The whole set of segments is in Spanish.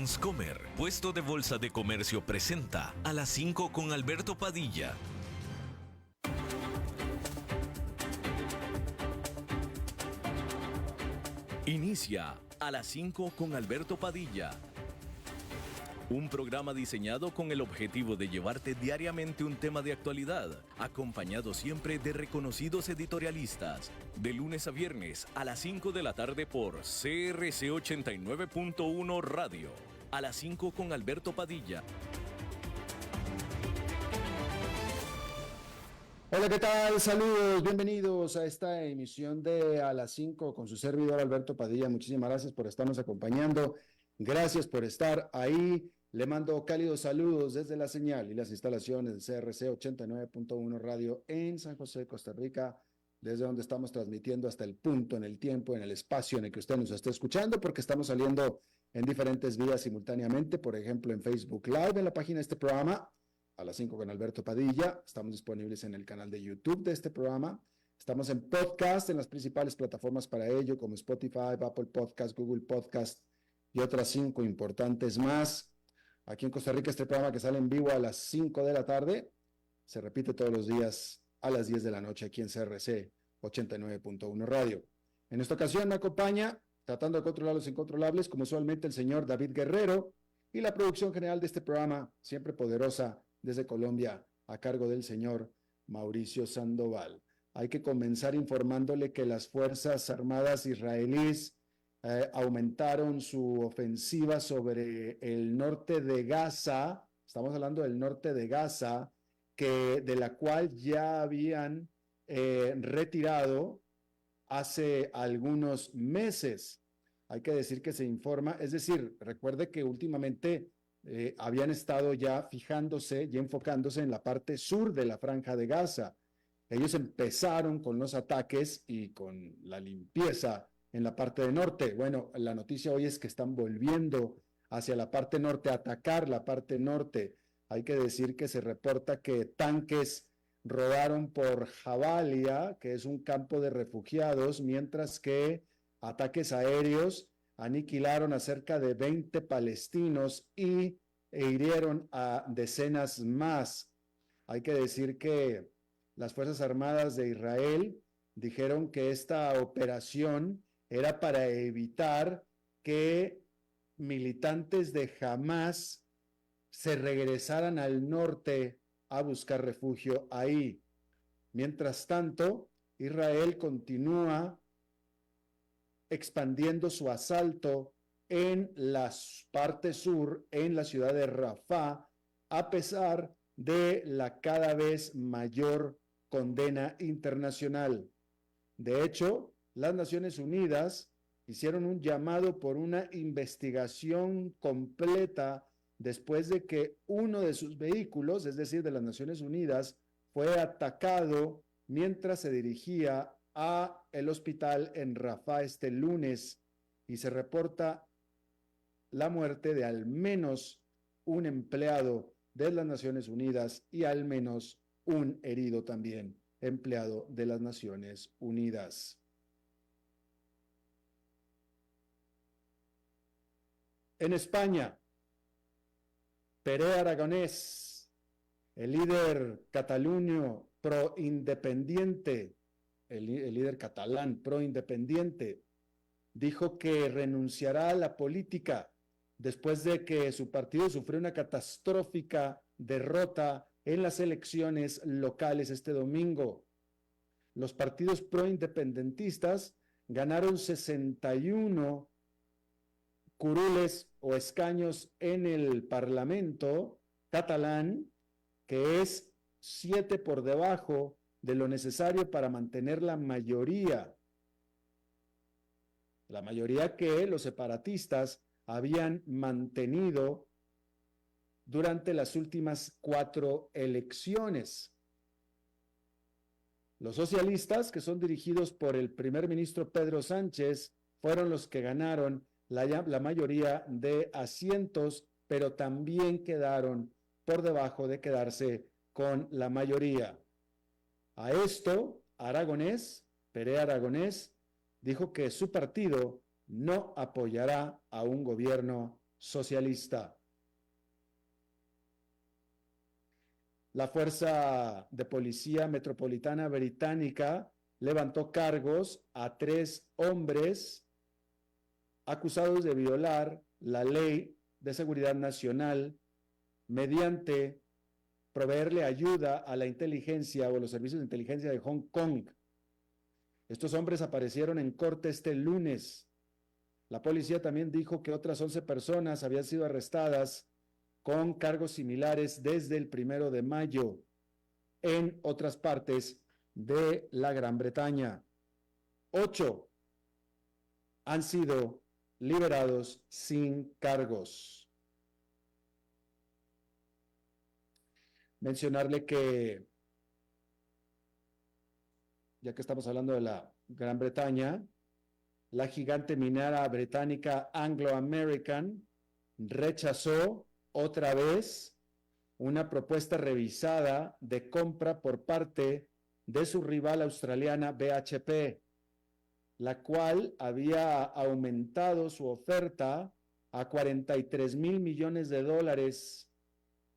Transcomer, puesto de bolsa de comercio, presenta a las 5 con Alberto Padilla. Inicia a las 5 con Alberto Padilla. Un programa diseñado con el objetivo de llevarte diariamente un tema de actualidad, acompañado siempre de reconocidos editorialistas. De lunes a viernes a las 5 de la tarde por CRC 89.1 Radio. A las 5 con Alberto Padilla. Hola, ¿qué tal? Saludos, bienvenidos a esta emisión de A las 5 con su servidor Alberto Padilla. Muchísimas gracias por estarnos acompañando. Gracias por estar ahí. Le mando cálidos saludos desde la señal y las instalaciones de CRC 89.1 Radio en San José, Costa Rica, desde donde estamos transmitiendo hasta el punto, en el tiempo, en el espacio en el que usted nos esté escuchando, porque estamos saliendo en diferentes vías simultáneamente, por ejemplo en Facebook Live, en la página de este programa, a las 5 con Alberto Padilla. Estamos disponibles en el canal de YouTube de este programa. Estamos en podcast en las principales plataformas para ello, como Spotify, Apple Podcast, Google Podcast y otras 5 importantes más. Aquí en Costa Rica, este programa que sale en vivo a las 5 de la tarde, se repite todos los días a las 10 de la noche aquí en CRC 89.1 Radio. En esta ocasión me acompaña, tratando de controlar los incontrolables, como usualmente, el señor David Guerrero, y la producción general de este programa, siempre poderosa, desde Colombia, a cargo del señor Mauricio Sandoval. Hay que comenzar informándole que las Fuerzas Armadas israelíes aumentaron su ofensiva sobre el norte de Gaza. Estamos hablando del norte de Gaza, de la cual ya habían retirado hace algunos meses. Hay que decir que se informa, es decir, recuerde que últimamente habían estado ya fijándose y enfocándose en la parte sur de la Franja de Gaza. Ellos empezaron con los ataques y con la limpieza en la parte del norte. Bueno, la noticia hoy es que están volviendo hacia la parte norte, a atacar la parte norte. Hay que decir que se reporta que tanques rodaron por Jabalia, que es un campo de refugiados, mientras que ataques aéreos aniquilaron a cerca de 20 palestinos e hirieron a decenas más. Hay que decir que las Fuerzas Armadas de Israel dijeron que esta operación era para evitar que militantes de Hamás se regresaran al norte a buscar refugio ahí. Mientras tanto, Israel continúa expandiendo su asalto en la parte sur, en la ciudad de Rafah, a pesar de la cada vez mayor condena internacional. De hecho, las Naciones Unidas hicieron un llamado por una investigación completa después de que uno de sus vehículos, es decir, de las Naciones Unidas, fue atacado mientras se dirigía a el hospital en Rafah este lunes, y se reporta la muerte de al menos un empleado de las Naciones Unidas y al menos un herido también, empleado de las Naciones Unidas. En España, Pere Aragonés, el líder cataluño pro-independiente, el líder catalán pro-independiente, dijo que renunciará a la política después de que su partido sufrió una catastrófica derrota en las elecciones locales este domingo. Los partidos pro-independentistas ganaron 61 curules o escaños en el Parlamento catalán, que es 7 por debajo de lo necesario para mantener la mayoría que los separatistas habían mantenido durante las últimas 4 elecciones. Los socialistas, que son dirigidos por el primer ministro Pedro Sánchez, fueron los que ganaron la mayoría de asientos, pero también quedaron por debajo de quedarse con la mayoría. A esto, Pere Aragonés, dijo que su partido no apoyará a un gobierno socialista. La Fuerza de Policía Metropolitana Británica levantó cargos a 3 hombres acusados de violar la Ley de Seguridad Nacional mediante proveerle ayuda a la inteligencia o los servicios de inteligencia de Hong Kong. Estos hombres aparecieron en corte este lunes. La policía también dijo que otras 11 personas habían sido arrestadas con cargos similares desde el 1 de mayo en otras partes de la Gran Bretaña. 8 han sido liberados sin cargos. Mencionarle que, ya que estamos hablando de la Gran Bretaña, la gigante minera británica Anglo American rechazó otra vez una propuesta revisada de compra por parte de su rival australiana BHP, la cual había aumentado su oferta a $43,000 millones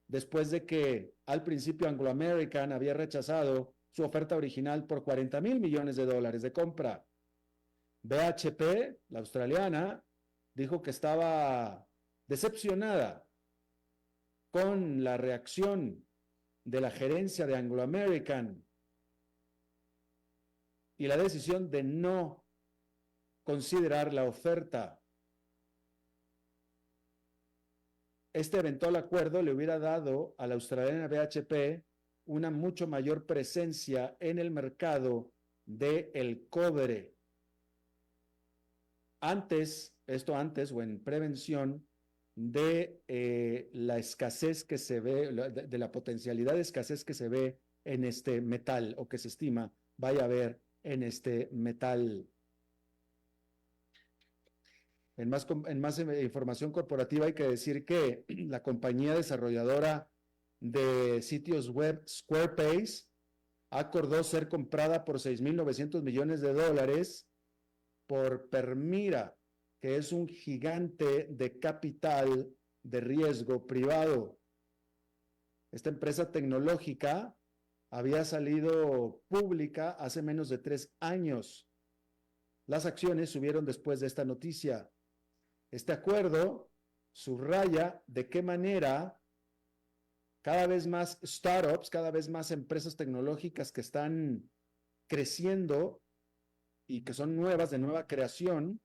después de que al principio Anglo American había rechazado su oferta original por $40,000 millones de compra. BHP, la australiana, dijo que estaba decepcionada con la reacción de la gerencia de Anglo American y la decisión de no considerar la oferta. Este eventual acuerdo le hubiera dado a la australiana BHP una mucho mayor presencia en el mercado del cobre. Antes o en prevención de la escasez que se ve, de la potencialidad de escasez que se ve en este metal o que se estima vaya a haber en este metal. En más información corporativa hay que decir que la compañía desarrolladora de sitios web Squarespace acordó ser comprada por $6,900 millones por Permira, que es un gigante de capital de riesgo privado. Esta empresa tecnológica había salido pública hace menos de 3 años. Las acciones subieron después de esta noticia. Este acuerdo subraya de qué manera cada vez más startups, cada vez más empresas tecnológicas que están creciendo y que son nuevas, de nueva creación,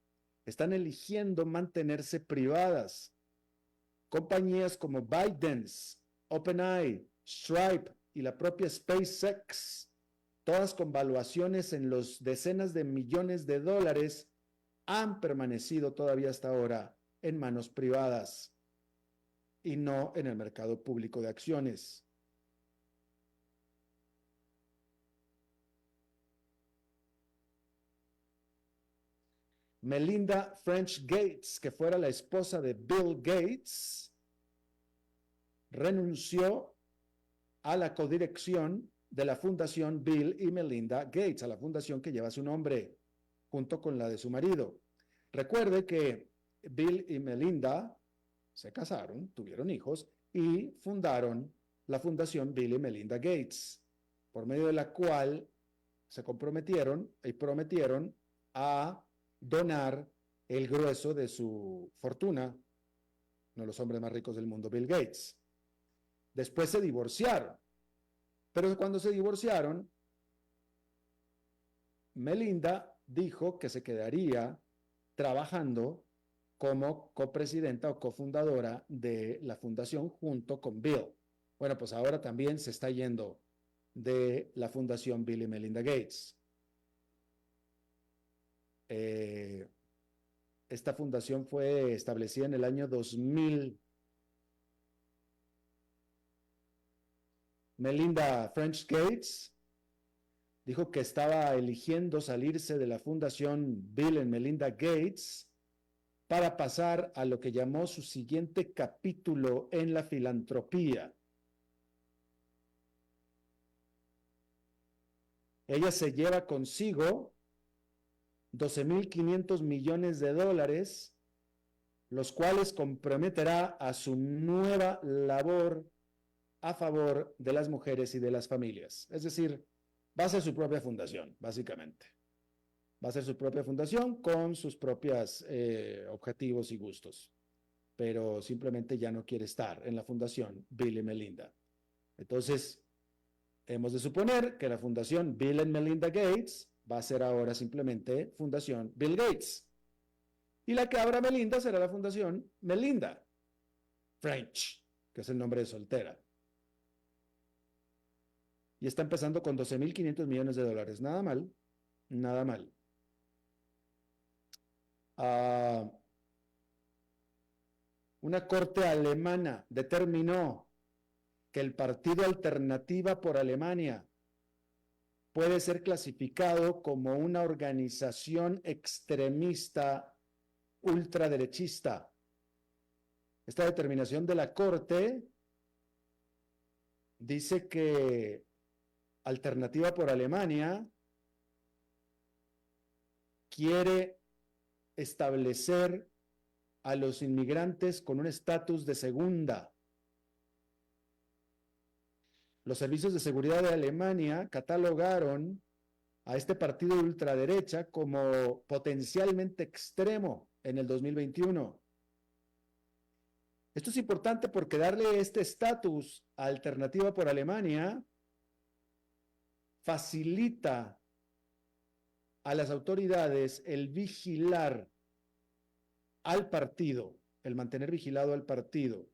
están eligiendo mantenerse privadas. Compañías como ByteDance, OpenAI, Stripe y la propia SpaceX, todas con valuaciones en los decenas de millones de dólares, han permanecido todavía hasta ahora en manos privadas y no en el mercado público de acciones. Melinda French Gates, que fuera la esposa de Bill Gates, renunció a la codirección de la Fundación Bill y Melinda Gates, a la fundación que lleva su nombre, junto con la de su marido. Recuerde que Bill y Melinda se casaron, tuvieron hijos y fundaron la Fundación Bill y Melinda Gates, por medio de la cual se comprometieron y prometieron a donar el grueso de su fortuna, uno de los hombres más ricos del mundo, Bill Gates. Después se divorciaron, pero cuando se divorciaron, Melinda dijo que se quedaría trabajando como copresidenta o cofundadora de la fundación junto con Bill. Bueno, pues ahora también se está yendo de la Fundación Bill y Melinda Gates. Esta fundación fue establecida en el año 2000. Melinda French Gates dijo que estaba eligiendo salirse de la Fundación Bill y Melinda Gates para pasar a lo que llamó su siguiente capítulo en la filantropía. Ella se lleva consigo $12,500 millones los cuales comprometerá a su nueva labor a favor de las mujeres y de las familias. Es decir, va a ser su propia fundación, básicamente. Va a ser su propia fundación con sus propios objetivos y gustos, pero simplemente ya no quiere estar en la fundación Bill y Melinda. Entonces, hemos de suponer que la fundación Bill and Melinda Gates va a ser ahora simplemente fundación Bill Gates. Y la que abra Melinda será la fundación Melinda French, que es el nombre de soltera. Y está empezando con 12.500 millones de dólares. Nada mal, nada mal. Una corte alemana determinó que el partido Alternativa por Alemania puede ser clasificado como una organización extremista ultraderechista. Esta determinación de la Corte dice que Alternativa por Alemania quiere establecer a los inmigrantes con un estatus de segunda. Los servicios de seguridad de Alemania catalogaron a este partido de ultraderecha como potencialmente extremo en el 2021. Esto es importante porque darle este estatus a Alternativa por Alemania facilita a las autoridades el vigilar al partido, el mantener vigilado al partido.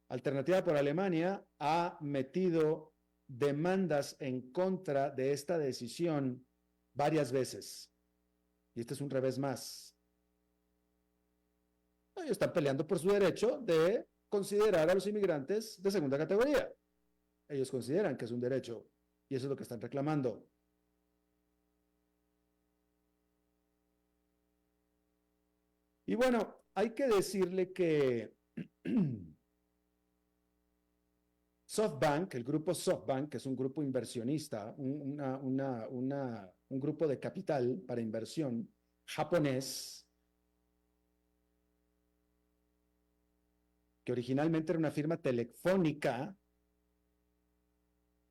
Alternativa por Alemania ha metido demandas en contra de esta decisión varias veces. Y este es un revés más. Ellos están peleando por su derecho de considerar a los inmigrantes de segunda categoría. Ellos consideran que es un derecho y eso es lo que están reclamando. Y bueno, hay que decirle que SoftBank, el grupo SoftBank, que es un grupo inversionista, un grupo de capital para inversión japonés, que originalmente era una firma telefónica,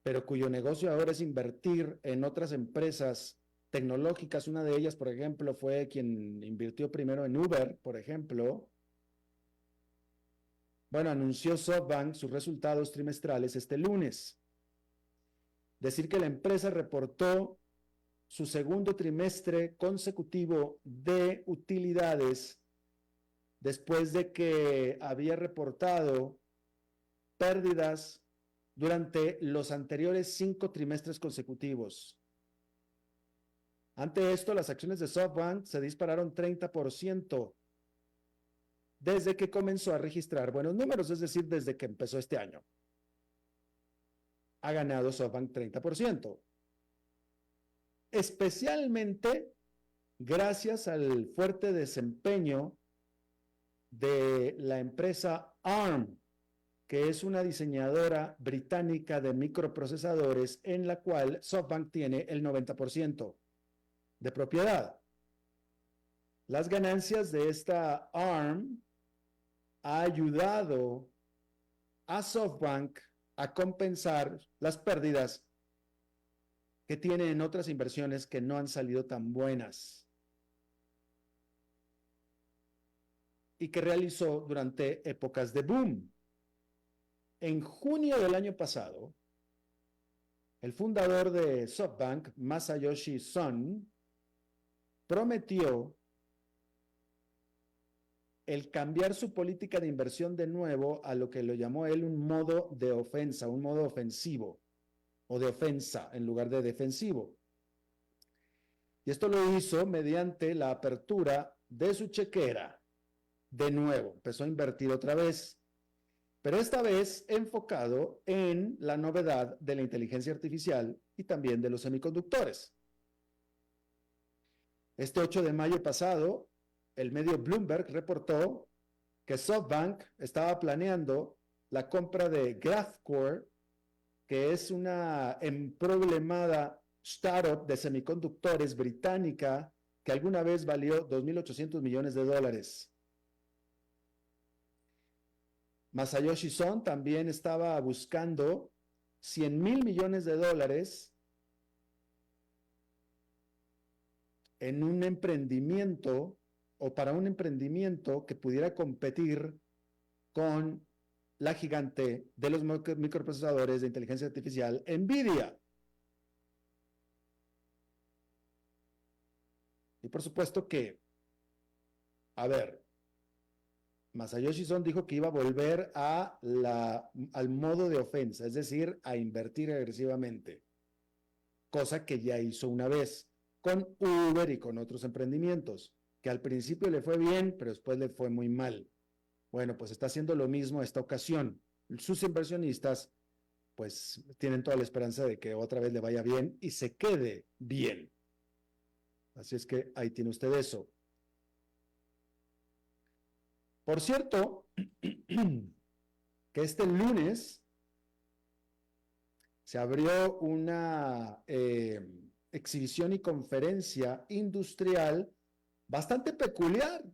pero cuyo negocio ahora es invertir en otras empresas tecnológicas. Una de ellas, por ejemplo, fue quien invirtió primero en Uber, por ejemplo. Bueno, anunció SoftBank sus resultados trimestrales este lunes. Decir que la empresa reportó su segundo trimestre consecutivo de utilidades después de que había reportado pérdidas durante los anteriores 5 trimestres consecutivos. Ante esto, las acciones de SoftBank se dispararon 30% desde que comenzó a registrar buenos números, es decir, desde que empezó este año. Ha ganado SoftBank 30%. Especialmente gracias al fuerte desempeño de la empresa ARM, que es una diseñadora británica de microprocesadores en la cual SoftBank tiene el 90% de propiedad. Las ganancias de esta ARM ha ayudado a SoftBank a compensar las pérdidas que tiene en otras inversiones que no han salido tan buenas y que realizó durante épocas de boom. En junio del año pasado, el fundador de SoftBank, Masayoshi Son, prometió el cambiar su política de inversión de nuevo a lo que lo llamó él un modo de ofensa, un modo ofensivo, o de ofensa en lugar de defensivo. Y esto lo hizo mediante la apertura de su chequera. De nuevo, empezó a invertir otra vez, pero esta vez enfocado en la novedad de la inteligencia artificial y también de los semiconductores. Este 8 de mayo pasado, el medio Bloomberg reportó que SoftBank estaba planeando la compra de Graphcore, que es una emproblemada startup de semiconductores británica que alguna vez valió 2.800 millones de dólares. Masayoshi Son también estaba buscando 100.000 millones de dólares en un emprendimiento o para un emprendimiento que pudiera competir con la gigante de los microprocesadores de inteligencia artificial, NVIDIA. Y por supuesto que, a ver, Masayoshi Son dijo que iba a volver al modo de ofensa, es decir, a invertir agresivamente, cosa que ya hizo una vez con Uber y con otros emprendimientos, que al principio le fue bien, pero después le fue muy mal. Bueno, pues está haciendo lo mismo esta ocasión. Sus inversionistas, pues, tienen toda la esperanza de que otra vez le vaya bien y se quede bien. Así es que ahí tiene usted eso. Por cierto, que este lunes se abrió una exhibición y conferencia industrial bastante peculiar,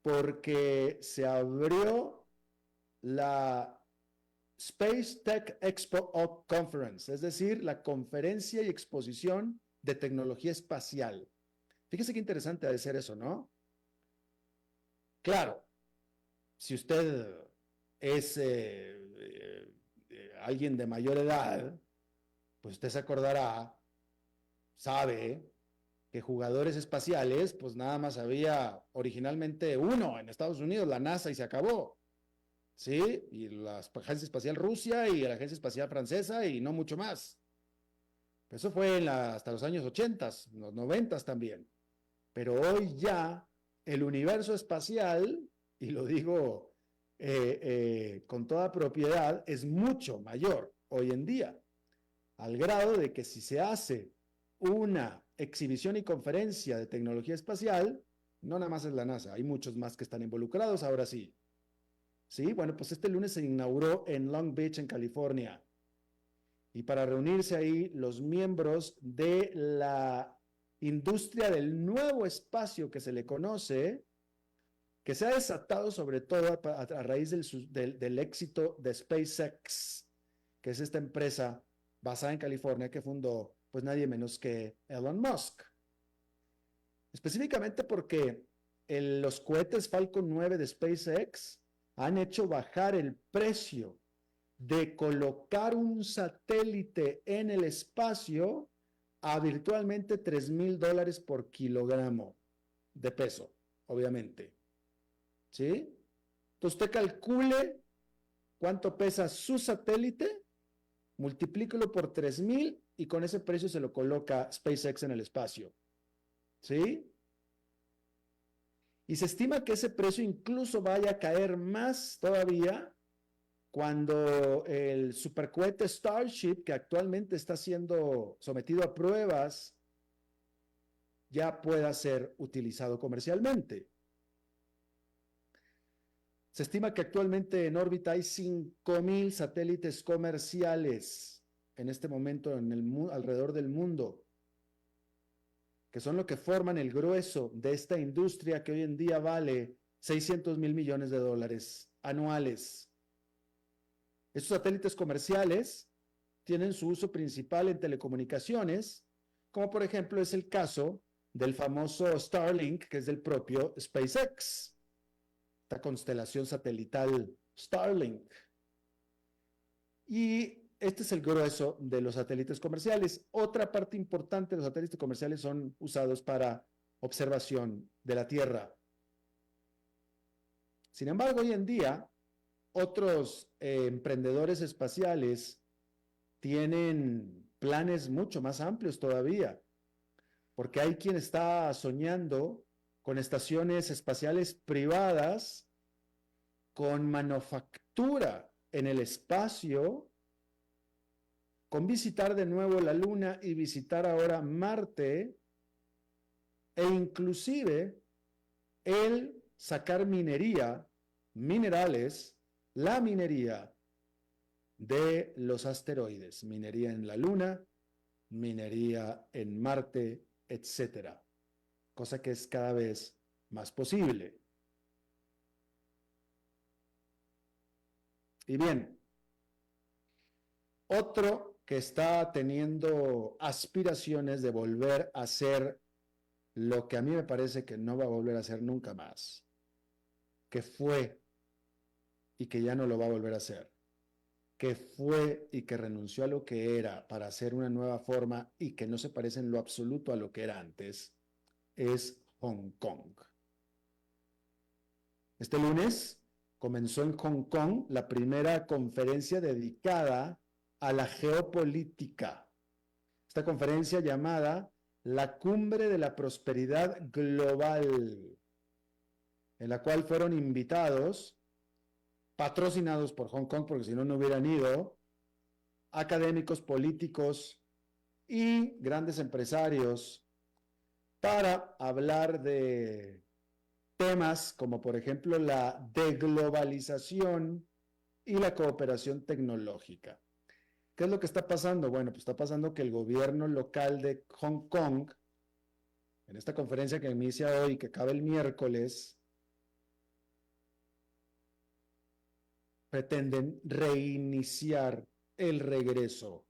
porque se abrió la Space Tech Expo Conference, es decir, la conferencia y exposición de tecnología espacial. Fíjese qué interesante ha de ser eso, ¿no? Claro, si usted es alguien de mayor edad, pues usted se acordará, sabe que jugadores espaciales, pues nada más había originalmente uno en Estados Unidos, la NASA, y se acabó. ¿Sí? Y la Agencia Espacial Rusia y la Agencia Espacial Francesa y no mucho más. Eso fue hasta los años 80, los 90 también. Pero hoy ya el universo espacial, y lo digo con toda propiedad, es mucho mayor hoy en día, al grado de que si se hace una exhibición y conferencia de tecnología espacial, no nada más es la NASA, hay muchos más que están involucrados, ahora sí. Sí, bueno, pues este lunes se inauguró en Long Beach, en California. Y para reunirse ahí los miembros de la industria del nuevo espacio que se le conoce, que se ha desatado sobre todo a raíz del éxito de SpaceX, que es esta empresa basada en California que fundó pues nadie menos que Elon Musk. Específicamente porque los cohetes Falcon 9 de SpaceX han hecho bajar el precio de colocar un satélite en el espacio a virtualmente $3,000 por kilogramo de peso, obviamente. ¿Sí? Entonces usted calcule cuánto pesa su satélite, multiplíquelo por 3,000 y con ese precio se lo coloca SpaceX en el espacio. ¿Sí? Y se estima que ese precio incluso vaya a caer más todavía cuando el supercohete Starship, que actualmente está siendo sometido a pruebas, ya pueda ser utilizado comercialmente. Se estima que actualmente en órbita hay 5,000 satélites comerciales en este momento alrededor del mundo, que son lo que forman el grueso de esta industria que hoy en día vale 600,000 millones de dólares anuales. Estos satélites comerciales tienen su uso principal en telecomunicaciones, como por ejemplo es el caso del famoso Starlink, que es del propio SpaceX, esta constelación satelital Starlink. Y este es el grueso de los satélites comerciales. Otra parte importante de los satélites comerciales son usados para observación de la Tierra. Sin embargo, hoy en día, otros emprendedores espaciales tienen planes mucho más amplios todavía, porque hay quien está soñando con estaciones espaciales privadas, con manufactura en el espacio, con visitar de nuevo la Luna y visitar ahora Marte, e inclusive el sacar minerales, la minería de los asteroides, minería en la Luna, minería en Marte, etcétera. cosa que es cada vez más posible. Y bien, otro que está teniendo aspiraciones de volver a ser lo que a mí me parece que no va a volver a ser nunca más, que fue y que ya no lo va a volver a hacer, que fue y que renunció a lo que era para hacer una nueva forma y que no se parece en lo absoluto a lo que era antes, es Hong Kong. Este lunes comenzó en Hong Kong la primera conferencia dedicada a la geopolítica. Esta conferencia llamada la Cumbre de la Prosperidad Global, en la cual fueron invitados, patrocinados por Hong Kong, porque si no, no hubieran ido, académicos, políticos y grandes empresarios para hablar de temas como, por ejemplo, la deglobalización y la cooperación tecnológica. ¿Qué es lo que está pasando? Bueno, pues está pasando que el gobierno local de Hong Kong, en esta conferencia que inicia hoy, que acaba el miércoles, pretenden reiniciar el regreso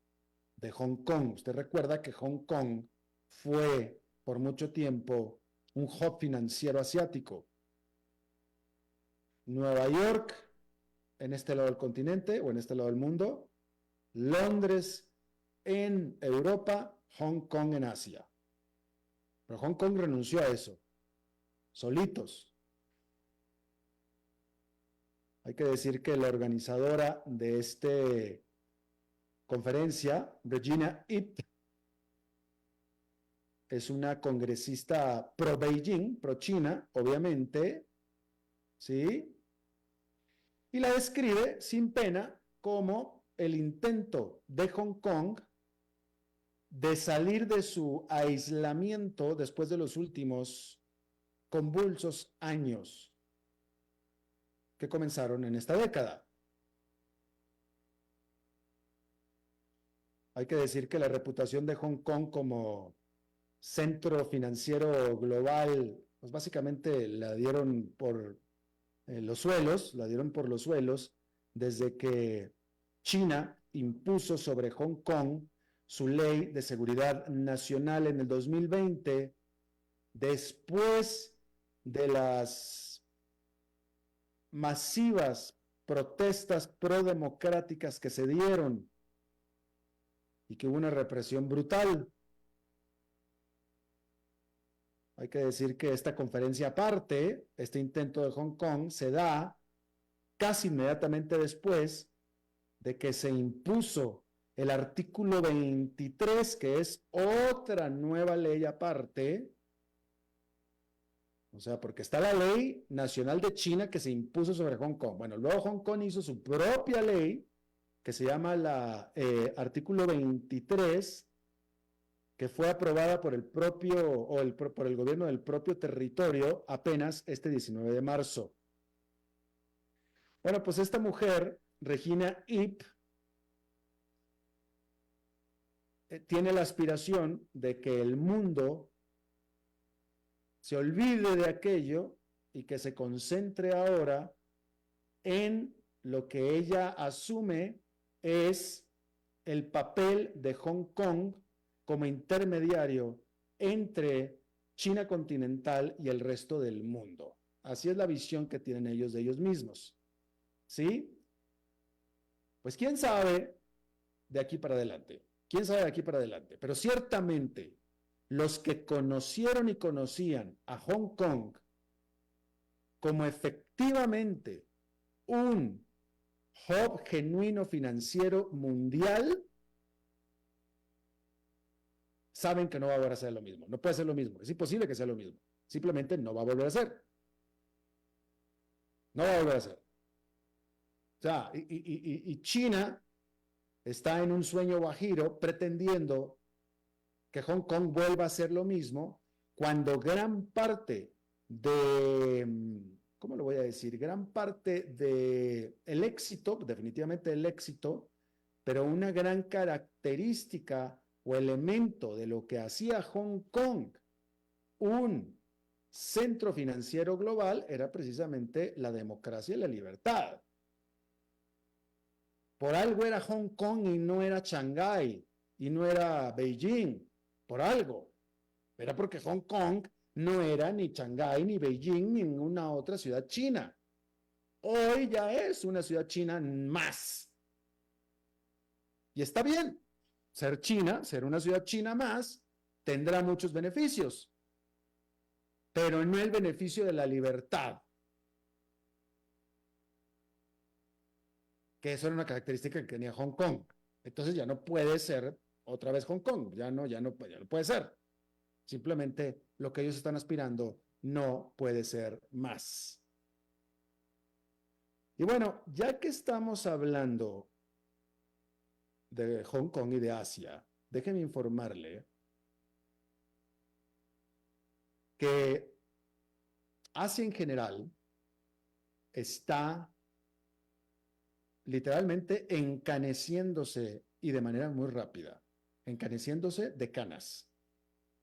de Hong Kong. Usted recuerda que Hong Kong fue por mucho tiempo un hub financiero asiático. Nueva York, en este lado del continente o en este lado del mundo, Londres en Europa, Hong Kong en Asia. Pero Hong Kong renunció a eso, solitos. Hay que decir que la organizadora de esta conferencia, Regina Ip, es una congresista pro Beijing, pro China, obviamente, ¿sí? Y la describe sin pena como el intento de Hong Kong de salir de su aislamiento después de los últimos convulsos años que comenzaron en esta década. Hay que decir que la reputación de Hong Kong como centro financiero global, pues básicamente la dieron por los suelos desde que China impuso sobre Hong Kong su ley de seguridad nacional en el 2020, después de las masivas protestas prodemocráticas que se dieron y que hubo una represión brutal. Hay que decir que esta conferencia aparte, este intento de Hong Kong, se da casi inmediatamente después de que se impuso el artículo 23, que es otra nueva ley aparte. O sea, porque está la ley nacional de China que se impuso sobre Hong Kong. Bueno, luego Hong Kong hizo su propia ley que se llama la artículo 23, que fue aprobada por el propio, por el gobierno del propio territorio apenas este 19 de marzo. Bueno, pues esta mujer, Regina Ip, tiene la aspiración de que el mundo se olvide de aquello y que se concentre ahora en lo que ella asume es el papel de Hong Kong como intermediario entre China continental y el resto del mundo. Así es la visión que tienen ellos de ellos mismos. ¿Sí? Pues quién sabe de aquí para adelante. ¿Quién sabe de aquí para adelante? Pero ciertamente los que conocieron y conocían a Hong Kong como efectivamente un hub genuino financiero mundial, saben que no va a volver a ser lo mismo. No puede ser lo mismo. Es imposible que sea lo mismo. Simplemente no va a volver a ser. No va a volver a ser. O sea, y China está en un sueño guajiro pretendiendo que Hong Kong vuelva a ser lo mismo cuando gran parte de, ¿cómo lo voy a decir? Gran parte de el éxito, definitivamente el éxito, pero una gran característica o elemento de lo que hacía Hong Kong un centro financiero global era precisamente la democracia y la libertad. Por algo era Hong Kong y no era Shanghái y no era Beijing. Por algo. Era porque Hong Kong no era ni Shanghái, ni Beijing, ni ninguna otra ciudad china. Hoy ya es una ciudad china más. Y está bien. Ser China, ser una ciudad china más, tendrá muchos beneficios, pero no el beneficio de la libertad, que eso era una característica que tenía Hong Kong. Entonces ya no puede ser otra vez Hong Kong, ya no puede ser. Simplemente lo que ellos están aspirando no puede ser más. Y bueno, ya que estamos hablando de Hong Kong y de Asia, déjeme informarle que Asia en general está literalmente encaneciéndose y de manera muy rápida, encaneciéndose de canas,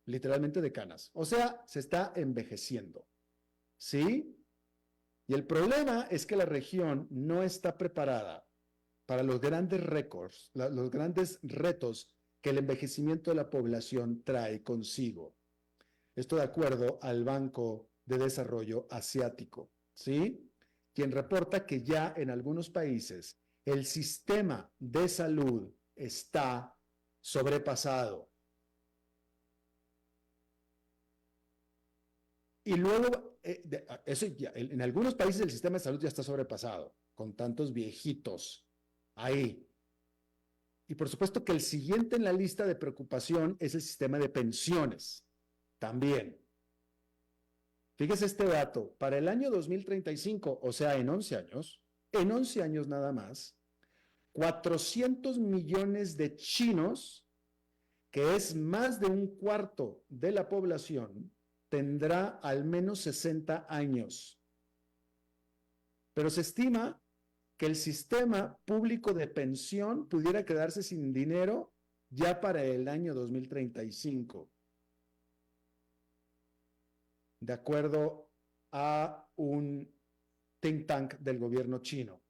literalmente de canas. O sea, se está envejeciendo, ¿sí? Y el problema es que la región no está preparada para los grandes récords, los grandes retos que el envejecimiento de la población trae consigo. Esto de acuerdo al Banco de Desarrollo Asiático, ¿sí? Quien reporta que ya en algunos países el sistema de salud está sobrepasado. Y luego, eso ya, en algunos países el sistema de salud ya está sobrepasado, con tantos viejitos ahí. Y por supuesto que el siguiente en la lista de preocupación es el sistema de pensiones, también. Fíjese este dato, para el año 2035, o sea, en 11 años nada más, 400 millones de chinos, que es más de un cuarto de la población, tendrá al menos 60 años. Pero se estima que el sistema público de pensión pudiera quedarse sin dinero ya para el año 2035. De acuerdo a un think tank del gobierno chino.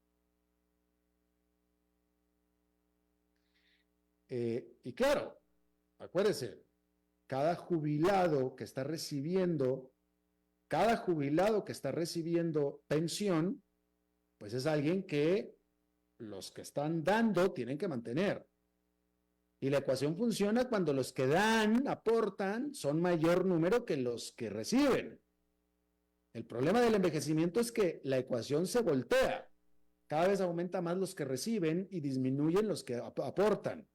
Y claro, acuérdese, cada jubilado que está recibiendo pensión, pues es alguien que los que están dando tienen que mantener. Y la ecuación funciona cuando los que dan, aportan, son mayor número que los que reciben. El problema del envejecimiento es que la ecuación se voltea. Cada vez aumenta más los que reciben y disminuyen los que aportan.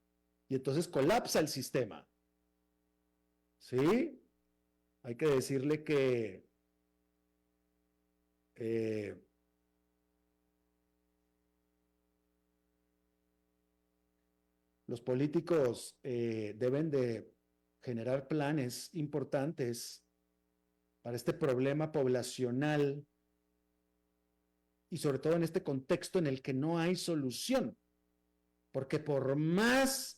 Y entonces colapsa el sistema. ¿Sí? Hay que decirle que los políticos deben de generar planes importantes para este problema poblacional y sobre todo en este contexto en el que no hay solución. Porque por más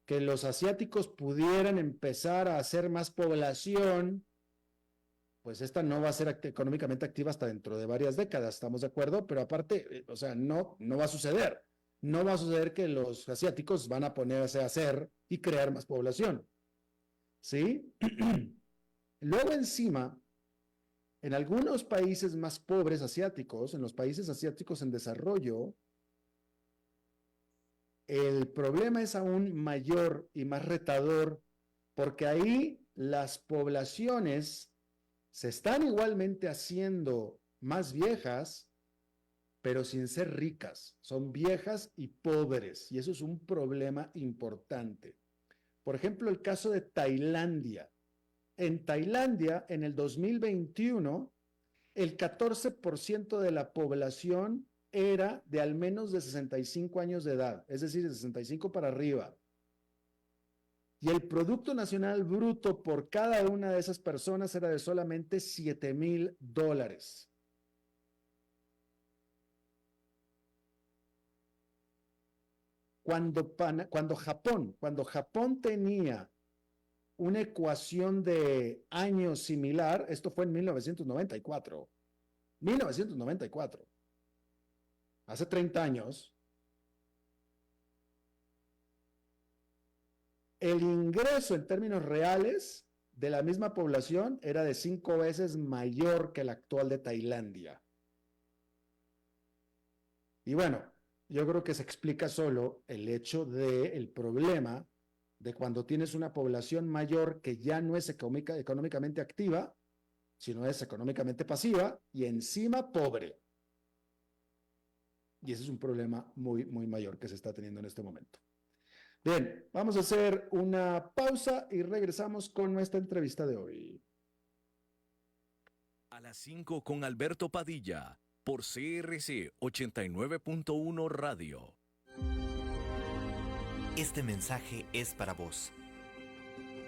que los asiáticos pudieran empezar a hacer más población, pues esta no va a ser económicamente activa hasta dentro de varias décadas, ¿estamos de acuerdo? Pero aparte, o sea, no va a suceder. No va a suceder que los asiáticos van a ponerse a hacer y crear más población. ¿Sí? Luego encima, en algunos países más pobres asiáticos, en los países asiáticos en desarrollo, el problema es aún mayor y más retador porque ahí las poblaciones se están igualmente haciendo más viejas, pero sin ser ricas. Son viejas y pobres, y eso es un problema importante. Por ejemplo, el caso de Tailandia. En Tailandia, en el 2021, el 14% de la población era de al menos de 65 años de edad, es decir, de 65 para arriba. Y el Producto Nacional Bruto por cada una de esas personas era de solamente $7,000. Cuando Japón tenía una ecuación de años similar. Esto fue en 1994. 1994. Hace 30 años. El ingreso en términos reales de la misma población era de 5 veces mayor que el actual de Tailandia. Y bueno, yo creo que se explica solo el hecho del problema de cuando tienes una población mayor que ya no es económicamente activa, sino es económicamente pasiva y encima pobre. Y ese es un problema muy, muy mayor que se está teniendo en este momento. Bien, vamos a hacer una pausa y regresamos con nuestra entrevista de hoy. A las 5 con Alberto Padilla, por CRC 89.1 Radio. Este mensaje es para vos.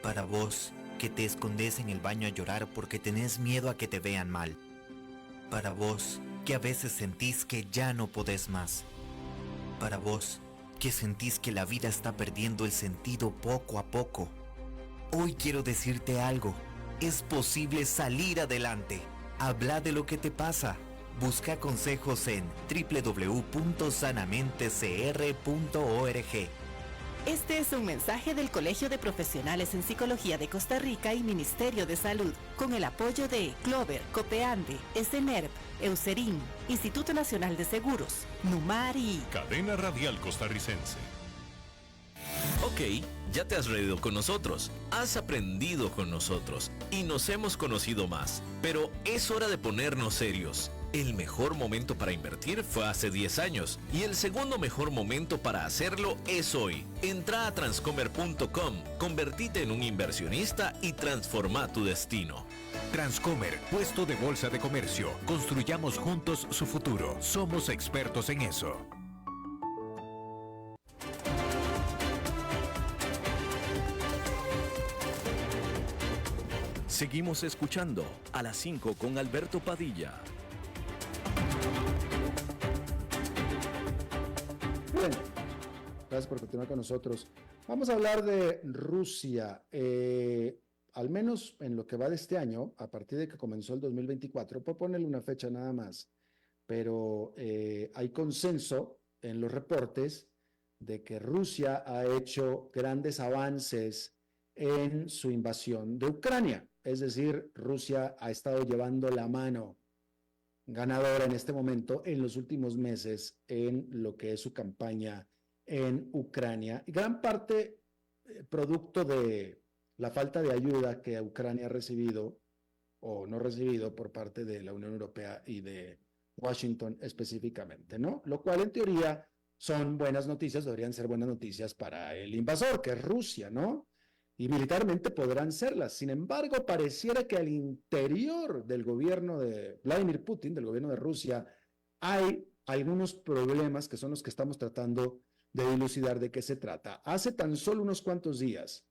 Para vos que te escondes en el baño a llorar porque tenés miedo a que te vean mal. Para vos que a veces sentís que ya no podés más. Para vos que sentís que la vida está perdiendo el sentido poco a poco. Hoy quiero decirte algo. Es posible salir adelante. Habla de lo que te pasa. Busca consejos en www.sanamentecr.org. Este es un mensaje del Colegio de Profesionales en Psicología de Costa Rica y Ministerio de Salud, con el apoyo de Clover, Copeande, SNERP, Eucerin, Instituto Nacional de Seguros, NUMAR y Cadena Radial Costarricense. Ok, ya te has reído con nosotros, has aprendido con nosotros y nos hemos conocido más. Pero es hora de ponernos serios. El mejor momento para invertir fue hace 10 años y el segundo mejor momento para hacerlo es hoy. Entra a transcomer.com, convertite en un inversionista y transforma tu destino. Transcomer, puesto de bolsa de comercio. Construyamos juntos su futuro. Somos expertos en eso. Seguimos escuchando a las 5 con Alberto Padilla. Bien, gracias por continuar con nosotros. Vamos a hablar de Rusia. Al menos en lo que va de este año, a partir de que comenzó el 2024, por ponerle una fecha nada más, pero hay consenso en los reportes de que Rusia ha hecho grandes avances en su invasión de Ucrania. Es decir, Rusia ha estado llevando la mano ganadora en este momento en los últimos meses en lo que es su campaña en Ucrania. Y gran parte producto de la falta de ayuda que Ucrania ha recibido o no recibido por parte de la Unión Europea y de Washington específicamente, ¿no? Lo cual en teoría son buenas noticias, deberían ser buenas noticias para el invasor, que es Rusia, ¿no? Y militarmente podrán serlas. Sin embargo, pareciera que al interior del gobierno de Vladimir Putin, del gobierno de Rusia, hay algunos problemas que son los que estamos tratando de dilucidar de qué se trata. Hace tan solo unos cuantos días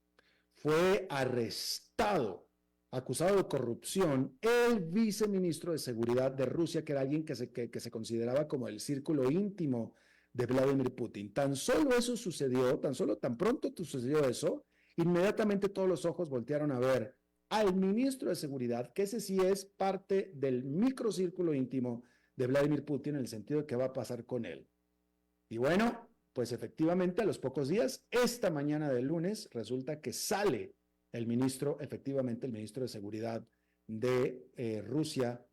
fue arrestado, acusado de corrupción, el viceministro de Seguridad de Rusia, que era alguien que se consideraba como el círculo íntimo de Vladimir Putin. Tan solo eso sucedió, tan pronto sucedió eso, inmediatamente todos los ojos voltearon a ver al ministro de Seguridad, que ese sí es parte del microcírculo íntimo de Vladimir Putin, en el sentido de qué va a pasar con él. Y bueno, pues efectivamente a los pocos días, esta mañana del lunes, resulta que sale efectivamente el ministro de Seguridad de Rusia,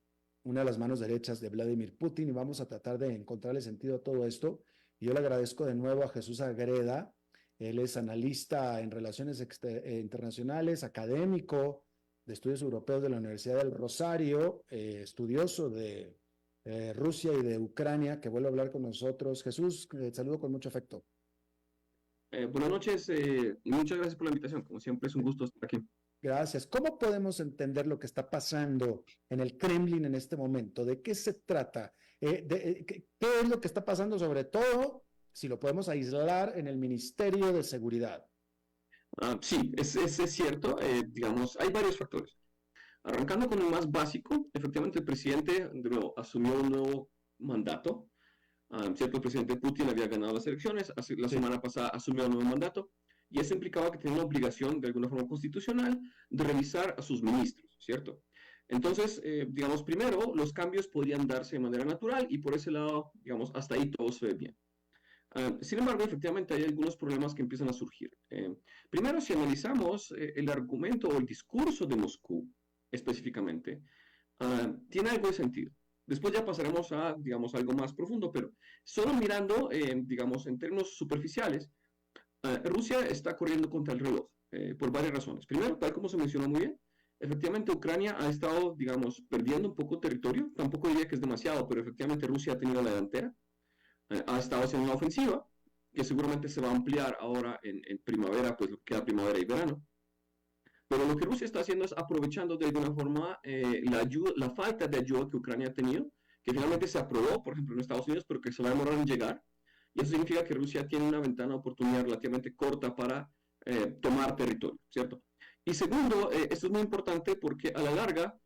una de las manos derechas de Vladimir Putin, y vamos a tratar de encontrarle sentido a todo esto. Y yo le agradezco de nuevo a Jesús Agreda. Él es analista en relaciones internacionales, académico de estudios europeos de la Universidad del Rosario, estudioso de Rusia y de Ucrania, que vuelve a hablar con nosotros. Jesús, saludo con mucho afecto. Buenas noches, muchas gracias por la invitación. Como siempre, es un gusto estar aquí. Gracias. ¿Cómo podemos entender lo que está pasando en el Kremlin en este momento? ¿De qué se trata? ¿Qué es lo que está pasando, sobre todo, si lo podemos aislar, en el Ministerio de Seguridad? Sí, es cierto. Digamos, hay varios factores. Arrancando con el más básico, efectivamente el presidente asumió un nuevo mandato. Cierto, el presidente Putin había ganado las elecciones, la semana pasada asumió un nuevo mandato, Y eso implicaba que tenía una obligación, de alguna forma constitucional, de revisar a sus ministros, ¿cierto? Entonces, digamos, primero, los cambios podrían darse de manera natural y por ese lado, digamos, hasta ahí todo se ve bien. Sin embargo, efectivamente hay algunos problemas que empiezan a surgir. Primero, si analizamos el argumento o el discurso de Moscú específicamente, tiene algo de sentido. Después ya pasaremos a, digamos, algo más profundo, pero solo mirando, digamos, en términos superficiales, Rusia está corriendo contra el reloj por varias razones. Primero, tal como se mencionó muy bien, efectivamente Ucrania ha estado, digamos, perdiendo un poco territorio. Tampoco diría que es demasiado, pero efectivamente Rusia ha tenido la delantera. Ha estado haciendo una ofensiva que seguramente se va a ampliar ahora en primavera, pues lo que queda primavera y verano. Pero lo que Rusia está haciendo es aprovechando de alguna forma la falta de ayuda que Ucrania ha tenido, que finalmente se aprobó, por ejemplo, en Estados Unidos, pero que se va a demorar en llegar. Y eso significa que Rusia tiene una ventana de oportunidad relativamente corta para tomar territorio, ¿cierto? Y segundo, esto es muy importante porque a la larga,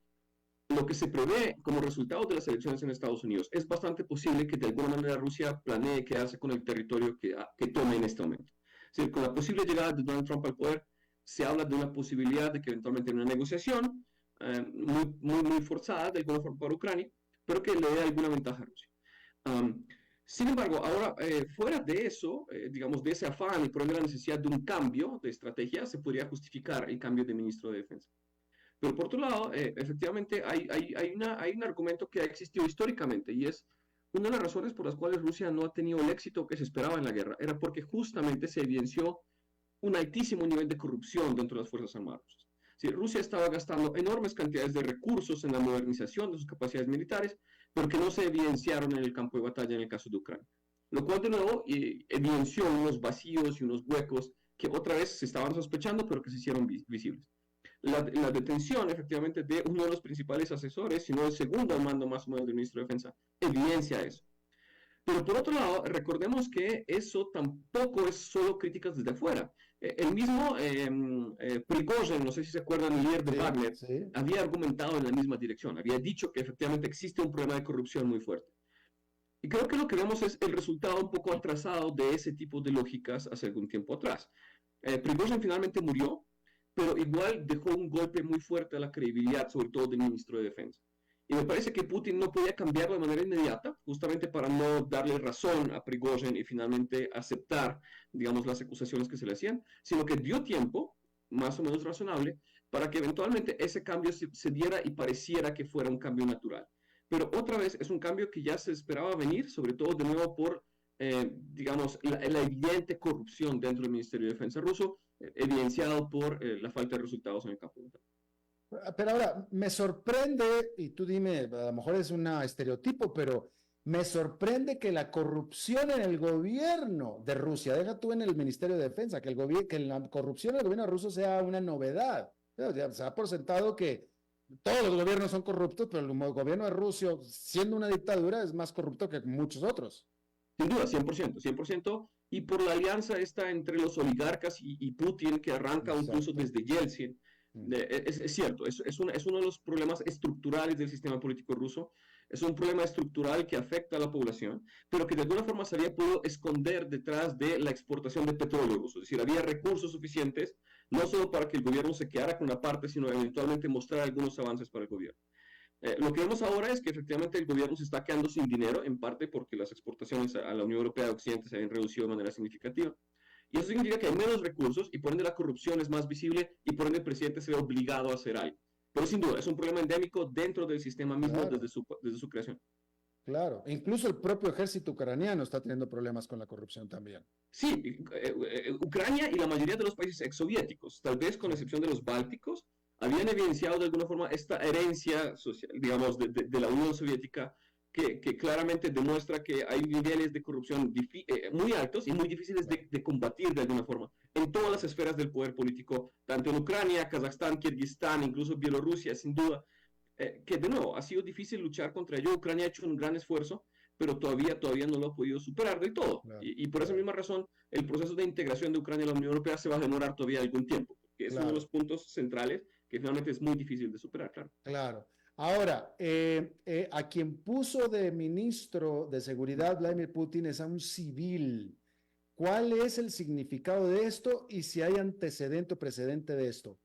lo que se prevé como resultado de las elecciones en Estados Unidos, es bastante posible que de alguna manera Rusia planee quedarse con el territorio que tome en este momento. Es decir, con la posible llegada de Donald Trump al poder, se habla de una posibilidad de que eventualmente en una negociación muy forzada de alguna forma para Ucrania, pero que le dé alguna ventaja a Rusia. Sin embargo, ahora, fuera de eso, digamos, de ese afán y por ende la necesidad de un cambio de estrategia, se podría justificar el cambio de ministro de Defensa. Pero por otro lado, efectivamente, hay un argumento que ha existido históricamente y es una de las razones por las cuales Rusia no ha tenido el éxito que se esperaba en la guerra, era porque justamente se evidenció un altísimo nivel de corrupción dentro de las Fuerzas Armadas rusas. Sí, Rusia estaba gastando enormes cantidades de recursos en la modernización de sus capacidades militares, pero que no se evidenciaron en el campo de batalla en el caso de Ucrania. Lo cual, de nuevo, evidenció unos vacíos y unos huecos que otra vez se estaban sospechando, pero que se hicieron visibles. La detención, efectivamente, de uno de los principales asesores, sino el segundo al mando más o menos del ministro de Defensa, evidencia eso. Pero por otro lado, recordemos que eso tampoco es solo críticas desde afuera. El mismo Prigozhin, no sé si se acuerdan, el líder de Wagner, había argumentado en la misma dirección, había dicho que efectivamente existe un problema de corrupción muy fuerte. Y creo que lo que vemos es el resultado un poco atrasado de ese tipo de lógicas hace algún tiempo atrás. Prigozhin finalmente murió, pero igual dejó un golpe muy fuerte a la credibilidad, sobre todo del ministro de Defensa. Y me parece que Putin no podía cambiarlo de manera inmediata, justamente para no darle razón a Prigozhin y finalmente aceptar, digamos, las acusaciones que se le hacían, sino que dio tiempo, más o menos razonable, para que eventualmente ese cambio se diera y pareciera que fuera un cambio natural. Pero otra vez es un cambio que ya se esperaba venir, sobre todo de nuevo por, digamos, la evidente corrupción dentro del Ministerio de Defensa ruso, evidenciado por la falta de resultados en el campo de batalla. Pero ahora, me sorprende, y tú dime, a lo mejor es un estereotipo, pero me sorprende que la corrupción en el gobierno de Rusia, deja tú en el Ministerio de Defensa, que la corrupción en el gobierno ruso sea una novedad. Se ha por sentado que todos los gobiernos son corruptos, pero el gobierno de Rusia, siendo una dictadura, es más corrupto que muchos otros. Sin duda, 100%, y por la alianza esta entre los oligarcas y Putin, que arranca incluso desde Yeltsin. Es cierto, es uno de los problemas estructurales del sistema político ruso. Es un problema estructural que afecta a la población, pero que de alguna forma se había podido esconder detrás de la exportación de petróleo ruso. Es decir, había recursos suficientes, no solo para que el gobierno se quedara con una parte, sino eventualmente mostrar algunos avances para el gobierno. Lo que vemos ahora es que efectivamente el gobierno se está quedando sin dinero, en parte porque las exportaciones a la Unión Europea de Occidente se han reducido de manera significativa. Y eso significa que hay menos recursos y por ende la corrupción es más visible y por ende el presidente se ve obligado a hacer algo. Pero sin duda es un problema endémico dentro del sistema mismo desde su creación. Claro, incluso el propio ejército ucraniano está teniendo problemas con la corrupción también. Sí, Ucrania y la mayoría de los países exsoviéticos, tal vez con excepción de los bálticos, habían evidenciado de alguna forma esta herencia social, digamos, de la Unión Soviética, que claramente demuestra que hay niveles de corrupción muy altos y muy difíciles de combatir de alguna forma en todas las esferas del poder político, tanto en Ucrania, Kazajstán, Kirguistán, incluso Bielorrusia, sin duda, que de nuevo ha sido difícil luchar contra ello. Ucrania ha hecho un gran esfuerzo, pero todavía no lo ha podido superar del todo. Claro, y por esa misma razón, el proceso de integración de Ucrania a la Unión Europea se va a demorar todavía algún tiempo, porque es uno de los puntos centrales que finalmente es muy difícil de superar, claro. Claro. Ahora, a quien puso de ministro de Seguridad Vladimir Putin es a un civil. ¿Cuál es el significado de esto y si hay antecedente o precedente de esto?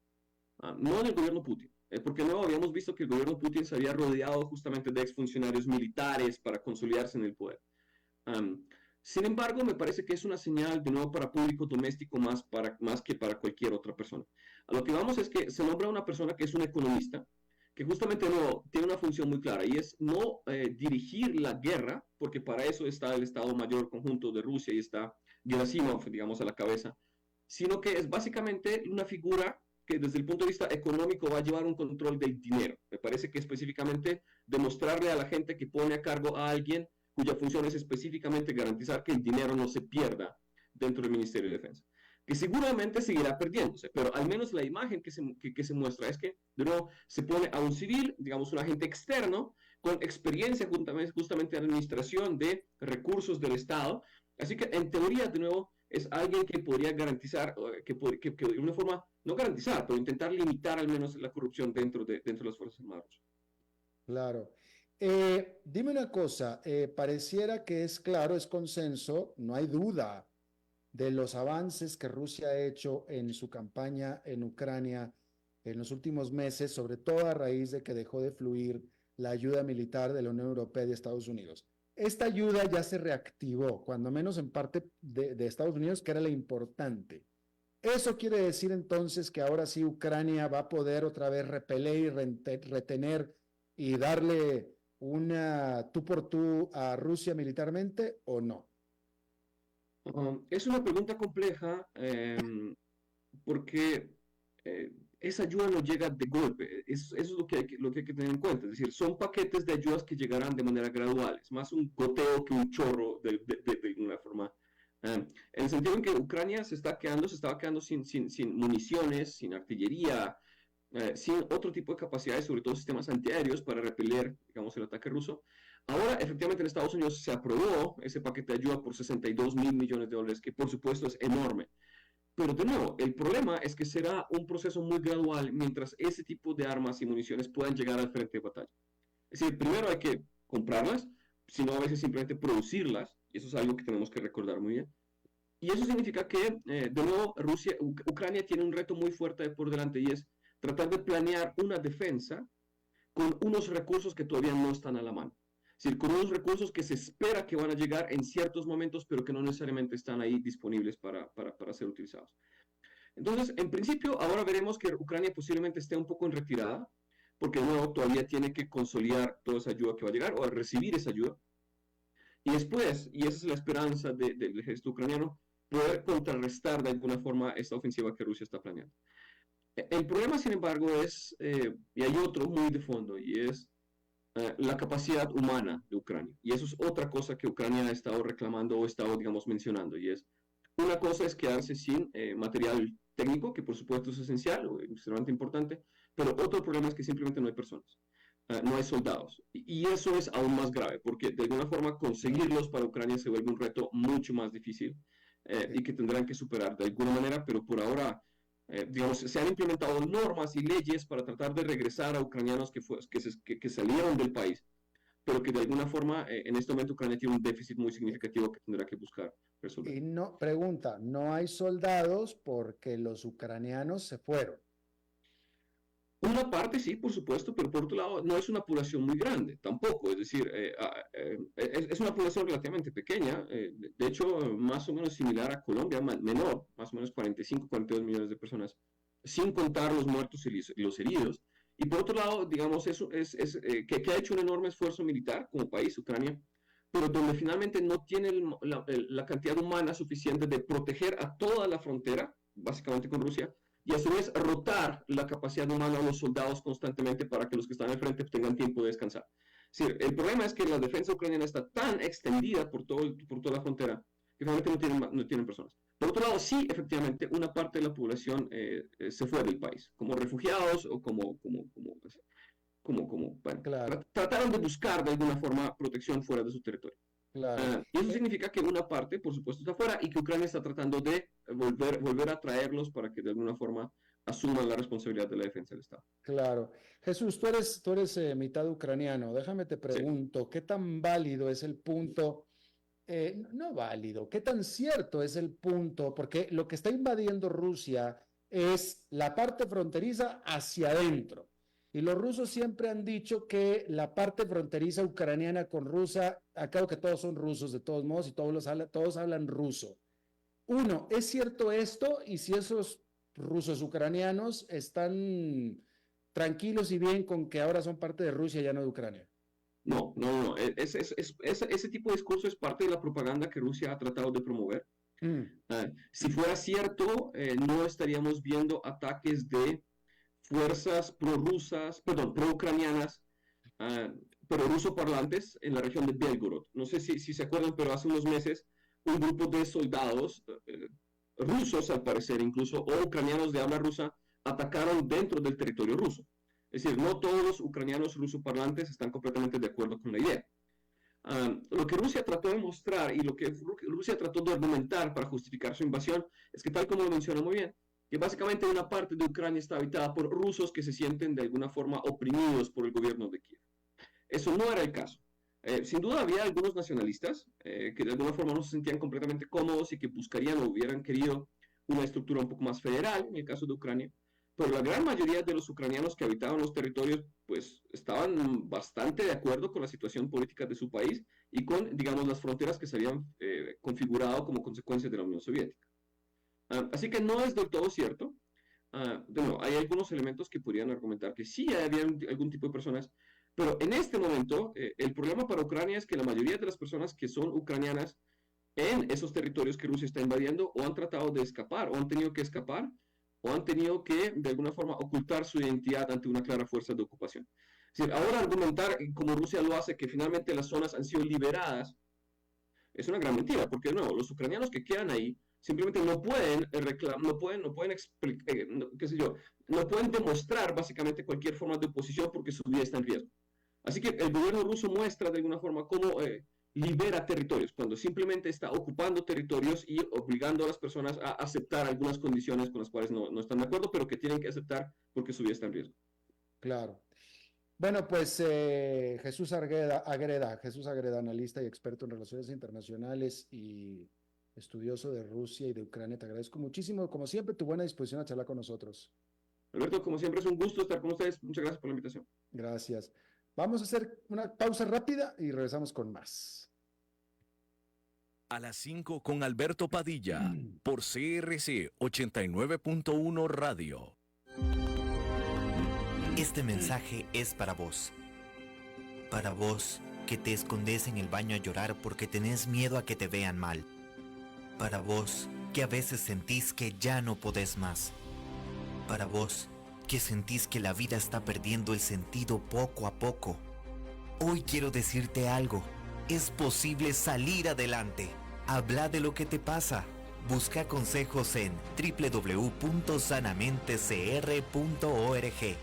No del gobierno Putin, porque no habíamos visto que el gobierno Putin se había rodeado justamente de exfuncionarios militares para consolidarse en el poder. Um, Sin embargo, me parece que es una señal de nuevo para público doméstico más que para cualquier otra persona. A lo que vamos es que se nombra una persona que es un economista, que justamente no tiene una función muy clara y es no dirigir la guerra, porque para eso está el Estado Mayor Conjunto de Rusia y está Gerasimov, digamos, a la cabeza, sino que es básicamente una figura que desde el punto de vista económico va a llevar un control del dinero. Me parece que específicamente demostrarle a la gente que pone a cargo a alguien cuya función es específicamente garantizar que el dinero no se pierda dentro del Ministerio de Defensa, que seguramente seguirá perdiéndose, pero al menos la imagen que se muestra es que, de nuevo, se pone a un civil, digamos un agente externo, con experiencia justamente en administración de recursos del Estado, así que en teoría, de nuevo, es alguien que podría garantizar, que de una forma, no garantizar, pero intentar limitar al menos la corrupción dentro de las Fuerzas Armadas. Claro. Dime una cosa, pareciera que es claro, es consenso, no hay duda de los avances que Rusia ha hecho en su campaña en Ucrania en los últimos meses, sobre todo a raíz de que dejó de fluir la ayuda militar de la Unión Europea y de Estados Unidos. Esta ayuda ya se reactivó, cuando menos en parte de Estados Unidos, que era la importante. ¿Eso quiere decir entonces que ahora sí Ucrania va a poder otra vez repeler y retener y darle una tú por tú a Rusia militarmente o no? Es una pregunta compleja porque esa ayuda no llega de golpe. Eso es lo que hay que tener en cuenta. Es decir, son paquetes de ayudas que llegarán de manera gradual. Es más un goteo que un chorro de una forma. En el sentido en que Ucrania se estaba quedando sin municiones, sin artillería, sin otro tipo de capacidades, sobre todo sistemas antiaéreos para repeler, digamos, el ataque ruso. Ahora, efectivamente, en Estados Unidos se aprobó ese paquete de ayuda por $62.000 millones, que por supuesto es enorme. Pero de nuevo, el problema es que será un proceso muy gradual mientras ese tipo de armas y municiones puedan llegar al frente de batalla. Es decir, primero hay que comprarlas, sino a veces simplemente producirlas, y eso es algo que tenemos que recordar muy bien. Y eso significa que, de nuevo, Ucrania tiene un reto muy fuerte por delante y es tratar de planear una defensa con unos recursos que todavía no están a la mano. Es decir, con unos recursos que se espera que van a llegar en ciertos momentos, pero que no necesariamente están ahí disponibles para ser utilizados. Entonces, en principio, ahora veremos que Ucrania posiblemente esté un poco en retirada, porque de nuevo todavía tiene que consolidar toda esa ayuda que va a llegar o a recibir esa ayuda. Y después, y esa es la esperanza del ejército ucraniano, poder contrarrestar de alguna forma esta ofensiva que Rusia está planeando. El problema, sin embargo, es, y hay otro muy de fondo, y es la capacidad humana de Ucrania. Y eso es otra cosa que Ucrania ha estado reclamando o ha estado, digamos, mencionando, y es, una cosa es quedarse sin material técnico, que por supuesto es esencial o extremadamente importante, pero otro problema es que simplemente no hay personas, no hay soldados. Y eso es aún más grave, porque de alguna forma conseguirlos para Ucrania se vuelve un reto mucho más difícil y que tendrán que superar de alguna manera, pero por ahora digamos, se han implementado normas y leyes para tratar de regresar a ucranianos que salieron del país, pero que de alguna forma en este momento Ucrania tiene un déficit muy significativo que tendrá que buscar resolver. Y no, pregunta, no hay soldados porque los ucranianos se fueron. Una parte sí, por supuesto, pero por otro lado no es una población muy grande tampoco, es decir, es una población relativamente pequeña, de hecho más o menos similar a Colombia, menor, más o menos 45, 42 millones de personas, sin contar los muertos y los heridos. Y por otro lado, digamos, que ha hecho un enorme esfuerzo militar como país, Ucrania, pero donde finalmente no tiene la cantidad humana suficiente de proteger a toda la frontera, básicamente con Rusia, y a su vez rotar la capacidad humana a los soldados constantemente para que los que están al frente tengan tiempo de descansar. Es decir, el problema es que la defensa ucraniana está tan extendida por toda la frontera que realmente no tienen personas. Por otro lado, sí, efectivamente, una parte de la población se fue del país, como refugiados o bueno, Claro. Trataron de buscar de alguna forma protección fuera de su territorio. Claro. Y eso significa que una parte, por supuesto, está afuera y que Ucrania está tratando de volver a traerlos para que de alguna forma asuman la responsabilidad de la defensa del Estado. Claro. Jesús, tú eres mitad ucraniano. Déjame te pregunto, ¿qué tan válido es el punto no válido, qué tan cierto es el punto, porque lo que está invadiendo Rusia es la parte fronteriza hacia adentro. Y los rusos siempre han dicho que la parte fronteriza ucraniana con Rusia, acabo que todos son rusos de todos modos y todos hablan ruso. Uno, ¿es cierto esto? Y si esos rusos ucranianos están tranquilos y bien con que ahora son parte de Rusia y ya no de Ucrania. No. Ese tipo de discurso es parte de la propaganda que Rusia ha tratado de promover. Si fuera cierto, no estaríamos viendo ataques de fuerzas pro-ucranianas, pero ruso-parlantes en la región de Belgorod. No sé si se acuerdan, pero hace unos meses un grupo de soldados rusos, al parecer incluso, o ucranianos de habla rusa, atacaron dentro del territorio ruso. Es decir, no todos los ucranianos rusoparlantes están completamente de acuerdo con la idea. Lo que Rusia trató de mostrar y lo que Rusia trató de argumentar para justificar su invasión es que, tal como lo menciona muy bien, que básicamente una parte de Ucrania está habitada por rusos que se sienten de alguna forma oprimidos por el gobierno de Kiev. Eso no era el caso. Sin duda había algunos nacionalistas que de alguna forma no se sentían completamente cómodos y que buscarían o hubieran querido una estructura un poco más federal, en el caso de Ucrania, pero la gran mayoría de los ucranianos que habitaban los territorios pues estaban bastante de acuerdo con la situación política de su país y con, digamos, las fronteras que se habían configurado como consecuencia de la Unión Soviética. Así que no es del todo cierto. Hay algunos elementos que podrían argumentar que sí había algún tipo de personas, pero en este momento el problema para Ucrania es que la mayoría de las personas que son ucranianas en esos territorios que Rusia está invadiendo o han tratado de escapar o han tenido que escapar o han tenido que de alguna forma ocultar su identidad ante una clara fuerza de ocupación. Es decir, ahora argumentar como Rusia lo hace, que finalmente las zonas han sido liberadas, es una gran mentira, porque no, los ucranianos que quedan ahí simplemente no pueden no pueden demostrar básicamente cualquier forma de oposición porque su vida está en riesgo. Así que el gobierno ruso muestra de alguna forma cómo libera territorios, cuando simplemente está ocupando territorios y obligando a las personas a aceptar algunas condiciones con las cuales no están de acuerdo, pero que tienen que aceptar porque su vida está en riesgo. Claro. Bueno, pues Jesús Agreda, analista y experto en relaciones internacionales y estudioso de Rusia y de Ucrania, te agradezco muchísimo, como siempre, tu buena disposición a charlar con nosotros. Alberto, como siempre es un gusto estar con ustedes. Muchas gracias por la invitación. Gracias. Vamos a hacer una pausa rápida y regresamos con más. A las 5 con Alberto Padilla, por CRC 89.1 Radio. Este mensaje es para vos. Para vos que te escondes en el baño a llorar porque tenés miedo a que te vean mal. Para vos que a veces sentís que ya no podés más. Para vos que sentís que la vida está perdiendo el sentido poco a poco. Hoy quiero decirte algo. Es posible salir adelante. Habla de lo que te pasa. Busca consejos en www.sanamentecr.org.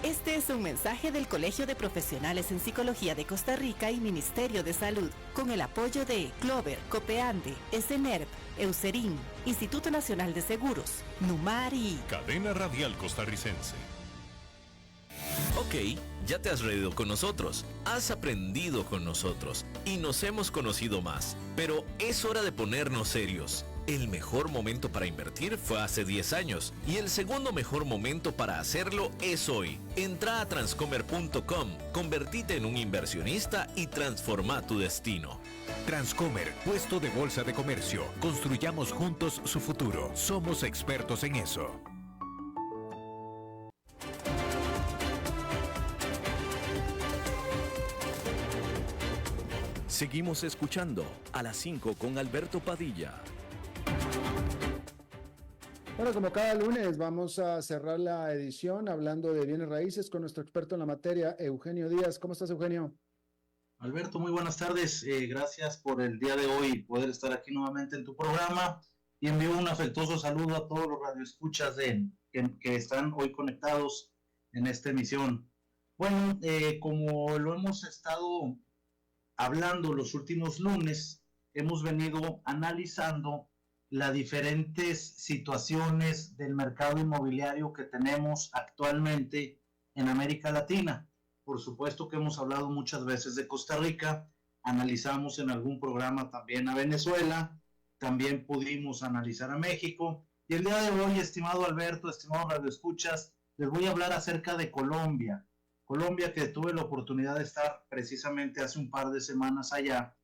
Este es un mensaje del Colegio de Profesionales en Psicología de Costa Rica y Ministerio de Salud, con el apoyo de Clover, Copeande, SNERP, Eucerin, Instituto Nacional de Seguros, NUMAR y Cadena Radial Costarricense. Ok, ya te has reído con nosotros, has aprendido con nosotros y nos hemos conocido más. Pero es hora de ponernos serios. El mejor momento para invertir fue hace 10 años y el segundo mejor momento para hacerlo es hoy. Entra a transcomer.com, convertite en un inversionista y transforma tu destino. Transcomer, puesto de bolsa de comercio. Construyamos juntos su futuro. Somos expertos en eso. Seguimos escuchando a las 5 con Alberto Padilla. Bueno, como cada lunes vamos a cerrar la edición hablando de bienes raíces con nuestro experto en la materia, Eugenio Díaz. ¿Cómo estás, Eugenio? Alberto, muy buenas tardes. Gracias por el día de hoy poder estar aquí nuevamente en tu programa y envío un afectuoso saludo a todos los radioescuchas que están hoy conectados en esta emisión. Bueno, como lo hemos estado hablando los últimos lunes, hemos venido analizando las diferentes situaciones del mercado inmobiliario que tenemos actualmente en América Latina. Por supuesto que hemos hablado muchas veces de Costa Rica, analizamos en algún programa también a Venezuela, también pudimos analizar a México, y el día de hoy, estimado Alberto, estimado radioescuchas, les voy a hablar acerca de Colombia. Colombia, que tuve la oportunidad de estar precisamente hace un par de semanas allá,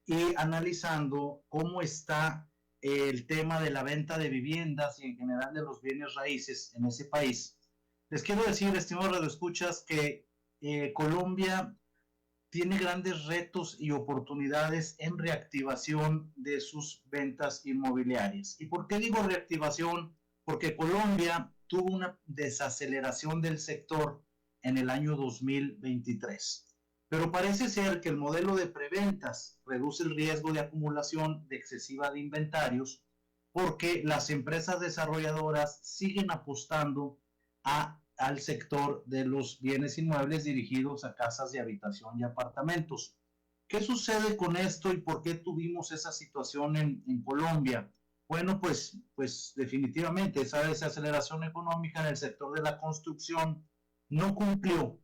y analizando cómo está el tema de la venta de viviendas y en general de los bienes raíces en ese país. Les quiero decir, estimados radioescuchas, que Colombia tiene grandes retos y oportunidades en reactivación de sus ventas inmobiliarias. ¿Y por qué digo reactivación? Porque Colombia tuvo una desaceleración del sector en el año 2023. Pero parece ser que el modelo de preventas reduce el riesgo de acumulación de excesiva de inventarios porque las empresas desarrolladoras siguen apostando al sector de los bienes inmuebles dirigidos a casas de habitación y apartamentos. ¿Qué sucede con esto y por qué tuvimos esa situación en Colombia? Bueno, pues definitivamente esa desaceleración económica en el sector de la construcción no cumplió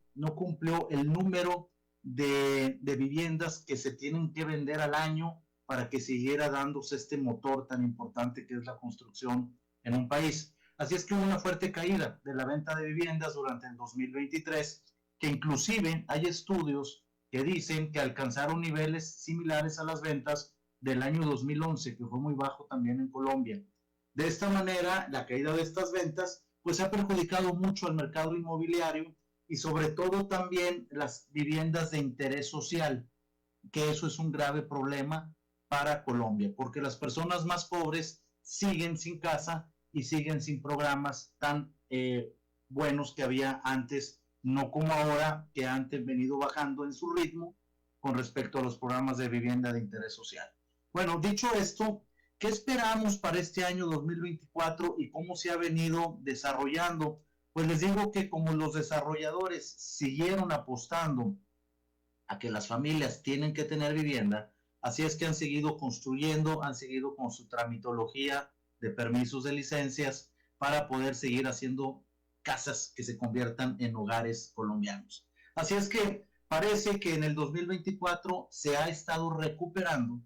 el número de viviendas que se tienen que vender al año para que siguiera dándose este motor tan importante que es la construcción en un país. Así es que hubo una fuerte caída de la venta de viviendas durante el 2023, que inclusive hay estudios que dicen que alcanzaron niveles similares a las ventas del año 2011, que fue muy bajo también en Colombia. De esta manera, la caída de estas ventas pues ha perjudicado mucho al mercado inmobiliario y sobre todo también las viviendas de interés social, que eso es un grave problema para Colombia, porque las personas más pobres siguen sin casa y siguen sin programas tan buenos que había antes, no como ahora, que han venido bajando en su ritmo con respecto a los programas de vivienda de interés social. Bueno, dicho esto, ¿qué esperamos para este año 2024 y cómo se ha venido desarrollando? Pues les digo que como los desarrolladores siguieron apostando a que las familias tienen que tener vivienda, así es que han seguido construyendo, han seguido con su tramitología de permisos de licencias para poder seguir haciendo casas que se conviertan en hogares colombianos. Así es que parece que en el 2024 se ha estado recuperando,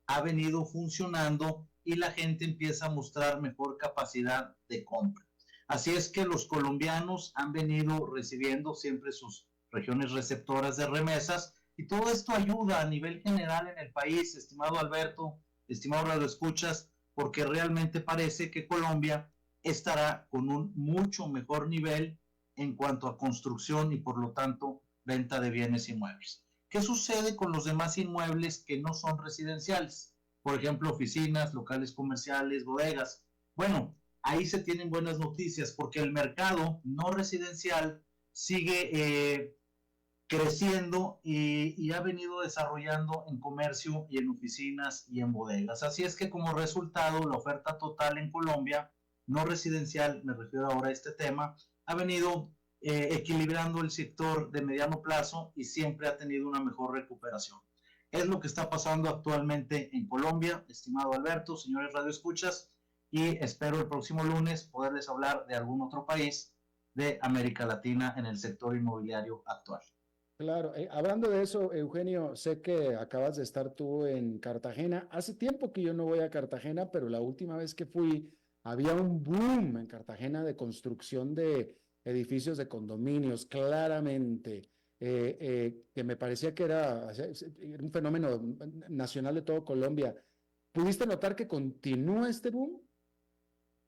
ha venido funcionando y la gente empieza a mostrar mejor capacidad de compra. Así es que los colombianos han venido recibiendo siempre sus regiones receptoras de remesas y todo esto ayuda a nivel general en el país, estimado Alberto, estimado radioescuchas, porque realmente parece que Colombia estará con un mucho mejor nivel en cuanto a construcción y por lo tanto venta de bienes inmuebles. ¿Qué sucede con los demás inmuebles que no son residenciales? Por ejemplo, oficinas, locales comerciales, bodegas. Bueno, ahí se tienen buenas noticias porque el mercado no residencial sigue creciendo y ha venido desarrollando en comercio y en oficinas y en bodegas. Así es que como resultado, la oferta total en Colombia, no residencial, me refiero ahora a este tema, ha venido equilibrando el sector de mediano plazo y siempre ha tenido una mejor recuperación. Es lo que está pasando actualmente en Colombia, estimado Alberto, señores radioescuchas, y espero el próximo lunes poderles hablar de algún otro país de América Latina en el sector inmobiliario actual. Claro, hablando de eso, Eugenio, sé que acabas de estar tú en Cartagena. Hace tiempo que yo no voy a Cartagena, pero la última vez que fui, había un boom en Cartagena de construcción de edificios de condominios, claramente, que me parecía que era un fenómeno nacional de todo Colombia. ¿Pudiste notar que continúa este boom?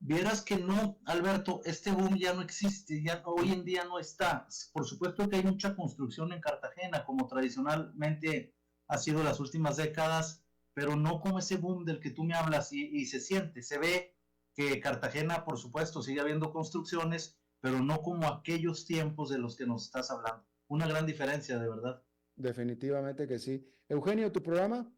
Vieras que no, Alberto, este boom ya no existe, ya hoy en día no está. Por supuesto que hay mucha construcción en Cartagena, como tradicionalmente ha sido las últimas décadas, pero no como ese boom del que tú me hablas y se siente, se ve que Cartagena, por supuesto, sigue habiendo construcciones, pero no como aquellos tiempos de los que nos estás hablando. Una gran diferencia, de verdad. Definitivamente que sí. Eugenio, ¿tu programa?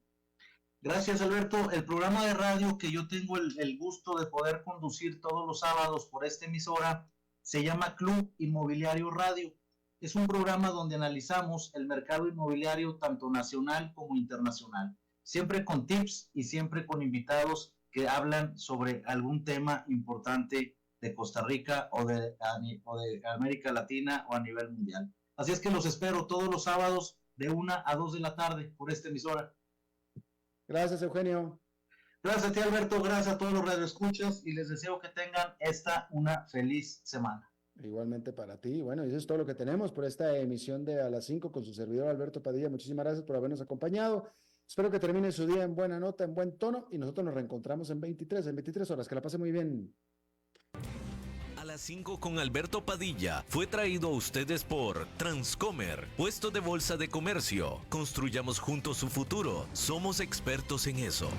Gracias, Alberto. El programa de radio que yo tengo el gusto de poder conducir todos los sábados por esta emisora se llama Club Inmobiliario Radio. Es un programa donde analizamos el mercado inmobiliario tanto nacional como internacional, siempre con tips y siempre con invitados que hablan sobre algún tema importante de Costa Rica o de América Latina o a nivel mundial. Así es que los espero todos los sábados de 1 a 2 de la tarde por esta emisora. Gracias, Eugenio. Gracias a ti, Alberto, gracias a todos los radioescuchas y les deseo que tengan una feliz semana. Igualmente para ti. Bueno, eso es todo lo que tenemos por esta emisión de A las 5 con su servidor Alberto Padilla. Muchísimas gracias por habernos acompañado. Espero que termine su día en buena nota, en buen tono, y nosotros nos reencontramos en 23 horas. Que la pase muy bien. A las 5 con Alberto Padilla fue traído a ustedes por Transcomer, puesto de bolsa de comercio. Construyamos juntos su futuro. Somos expertos en eso.